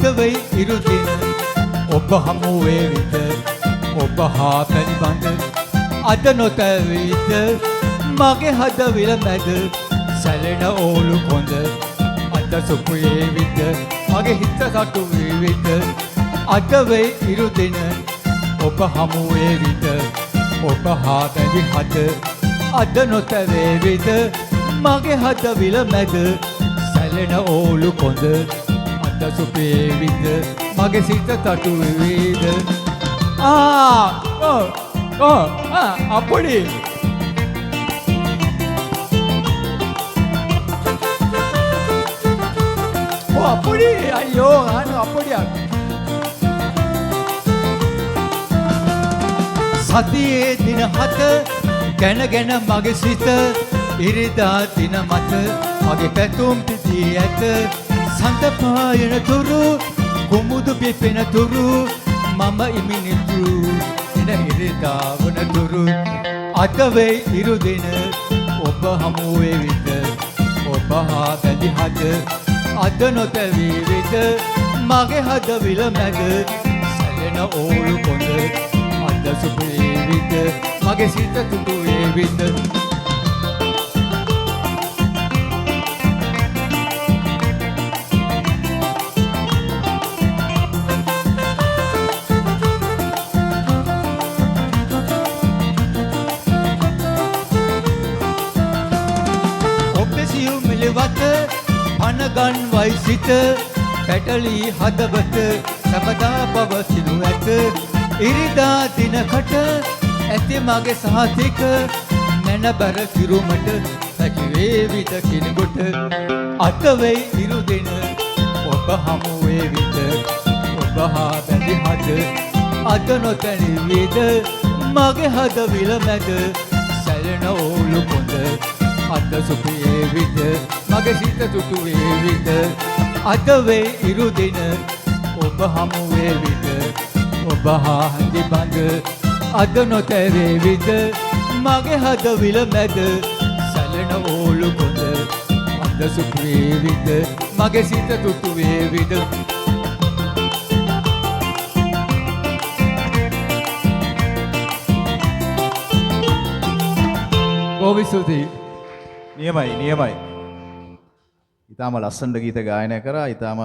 අද වෙයි ඉරුදින ඔබ හමු වේවිද ඔබ හා පැනිබඳ අද නොතැවීද මගේ හදවිල මැද සැලෙන ඕලු කොඳ අද සුපුයේවිද මගේ හිත සතු වේවිද අද වෙයි ඉරුදින ඔබ හමු වේවිද ඔබ හා පැනි හද අද නොතැවේවිද මගේ හදවිල මැද සැලෙන ඕලු කොඳ අද සුපේවිද මගේ සිත තටු වේවිද අපොඩි අපොඩි අයියෝ අපොඩියක් සතියේ දින හත ගැන මගේ සිත ඉරිදා දින මත මගේ පැතුම් පිදී ඇත සඳ පායන තුරු කුමුදු පිපෙන තුරු මම ඉමිනිතුරු එන ඉරිදා වන තුරු අද වෙයි ඉරුදින ඔබ හමු වේවිද ඔබ හා බැඳි හද අද නොතැවීවිද මගේ හදවිල මැද සැලෙන ඕලු කොඳ අද සුපේවිද මගේ සිත තුටු වේවිද වත පනගන් වයි සිත පැටලි හදවත සබදා පවතිනු ඇත ඉරිදා දිනකට ඇති මගේ සහතික නැනබර කිරුමට හැකිවේවිද කිනකොට අත වෙයි ඉරුදින ඔබ හමු වේවිද ඔබ හා බැඳි හද අද නොතැනිවිද මගේ හදවිල මැද සැලෙන ඕලු කොඳ අද සුපේවිද මගේ සිත තුටු වේවිද අද වෙයි ඉරුදින ඔබ හමු වේවිද ඔබ හා හඳි බඳ අද නොතැවේවිද මගේ හදවිල මැද සැලෙන ඕලු කොඳ අද සුපේවිද මගේ සිත තුටු වේවිද ඔවිසුදී නියමයි. ඊටාම ලස්සනට ගීත ගායනා කරා. ඊටාම